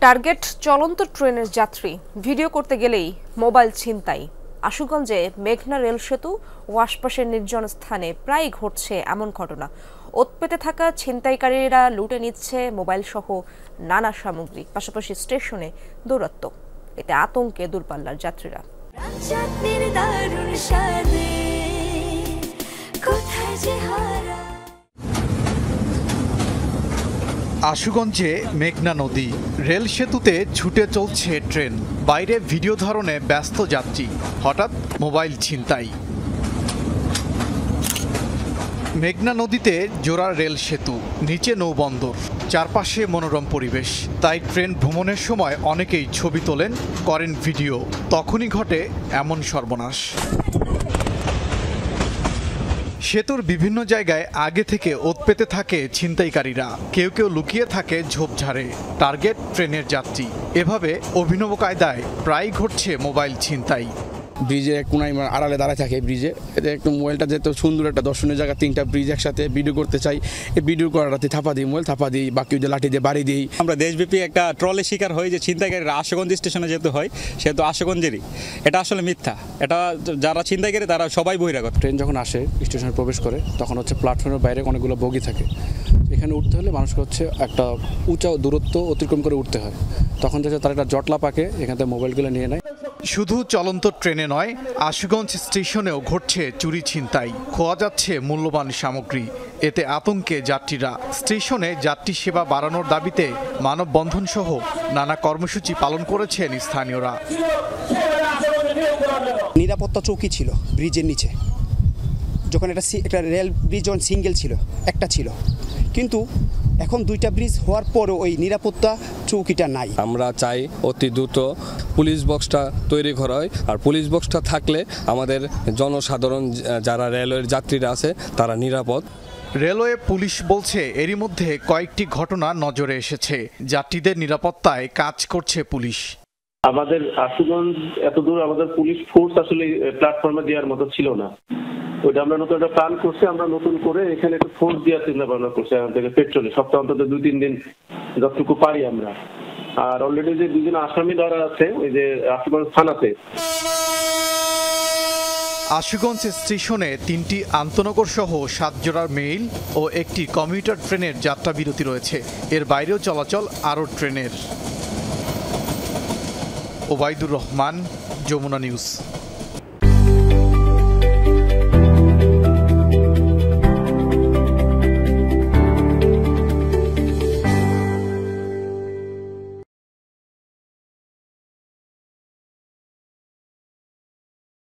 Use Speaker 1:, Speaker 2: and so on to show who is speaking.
Speaker 1: Target চলন্ত ট্রেনের যাত্রী, ভিডিও করতে গেলেই মোবাইল ছিনতাই। আশুগঞ্জে মেঘনা রেল সেতু ও আশপাশের নির্জন স্থানে প্রায়ই ঘটছে এমন ঘটনা। ওত পেতে থাকা ছিনতাইকারীরা লুটে নিচ্ছে মোবাইল সহ নানা সামগ্রী, পাশাপাশি স্টেশনে দৌরাত্ম্য। এতে আতঙ্কে দূরপাল্লার যাত্রীরা।
Speaker 2: আশুগঞ্জে মেঘনা নদী, রেল সেতুতে ছুটে চলছে ট্রেন, বাইরে ভিডিও ধারণে ব্যস্ত যাত্রী, হঠাৎ মোবাইল ছিনতাই। মেঘনা নদীতে জোড়া রেল সেতু, নিচে নৌবন্দর, চারপাশে মনোরম পরিবেশ। তাই ট্রেন ভ্রমণের সময় অনেকেই ছবি তোলেন, করেন ভিডিও। তখনই ঘটে এমন সর্বনাশ। সেতুর বিভিন্ন জায়গায় আগে থেকে ওত পেতে থাকে ছিনতাইকারীরা, কেউ কেউ লুকিয়ে থাকে ঝোপঝাড়ে। টার্গেট ট্রেনের যাত্রী। এভাবে অভিনব কায়দায় প্রায়ই ঘটছে মোবাইল ছিনতাই।
Speaker 3: ব্রিজে কোনায় আড়ালে দাঁড়ায় থাকে ব্রিজে, এতে একটু মোবাইলটা যেহেতু সুন্দর একটা দর্শনীয় জায়গা, 3টা ব্রিজ একসাথে ভিডিও করতে চাই, এই ভিডিও করাটাতে থাপা দিই, মোবাইল থাপা দিই, বাকি ওই যে লাঠি দিয়ে বাড়ি দিই।
Speaker 4: আমরা দেশব্যাপী একটা ট্রলের শিকার হই যে ছিনতাইকারীরা আশুগঞ্জ স্টেশনে যেহেতু হয়, সেহেতু আশুগঞ্জেরই। এটা আসলে মিথ্যা। এটা যারা ছিনতাইকারী তারা সবাই বহিরাগত।
Speaker 3: ট্রেন যখন আসে স্টেশনে প্রবেশ করে তখন হচ্ছে প্ল্যাটফর্মের বাইরে অনেকগুলো বগি থাকে, এখানে উঠতে হলে মানুষকে হচ্ছে একটা উঁচা দূরত্ব অতিক্রম করে উঠতে হয়। তখন থেকে তারা একটা জটলা পাকে এখান থেকে মোবাইলগুলো নিয়ে নেয়।
Speaker 2: শুধু চলন্ত ট্রেনে নয়, আশুগঞ্জ স্টেশনেও ঘটছে চুরি ছিনতাই, খোয়া যাচ্ছে মূল্যবান সামগ্রী। এতে আতঙ্কে যাত্রীরা। স্টেশনে যাত্রী সেবা বাড়ানোর দাবিতে মানববন্ধন সহ নানা কর্মসূচি পালন করেছেন স্থানীয়রা।
Speaker 5: নিরাপত্তা চৌকি ছিল ব্রিজের নিচে, যখন একটা রেল ব্রিজ যখন সিঙ্গেল ছিল, একটা ছিল, কিন্তু এখন 2টা ব্রিজ হওয়ার পরও ওই নিরাপত্তা চৌকিটা নাই।
Speaker 6: আমরা চাই অতি দ্রুত পুলিশ বক্সটা তৈরি করা হয়, আর পুলিশ বক্সটা থাকলে আমাদের জনসাধারণ যারা রেলওয়ের যাত্রীরা আছে তারা নিরাপদ।
Speaker 2: রেলওয়ে পুলিশ বলছে এরই মধ্যে কয়েকটি ঘটনা নজরে এসেছে। যাত্রীদের নিরাপত্তায় কাজ করছে পুলিশ।
Speaker 7: আমাদের আশুগঞ্জ এতদূর আমাদের পুলিশ ফোর্স আসলে প্ল্যাটফর্মে দেওয়ার মতো ছিল না। ওইটা আমরা নতুন একটা প্ল্যান করছি, আমরা নতুন করে এখানে একটা ফোর্স দেওয়ার চিন্তা ভাবনা করছি। এখান থেকে পেট্রোলে সপ্তাহ অন্তত 2-3 দিন যতটুকু পারি আমরা। আর অলরেডি যে 2জন আসামি ধরা আছে ওই যে আশুগঞ্জ থানাতে।
Speaker 2: আশুগঞ্জ স্টেশনে 3টি আন্তনগর সহ 7 জোড়ার মেইল ও একটি কমিউটার ট্রেনের যাত্রা বিরতি রয়েছে। এর বাইরেও চলাচল আরও ট্রেনের। ওবায়দুর রহমান, যমুনা নিউজ।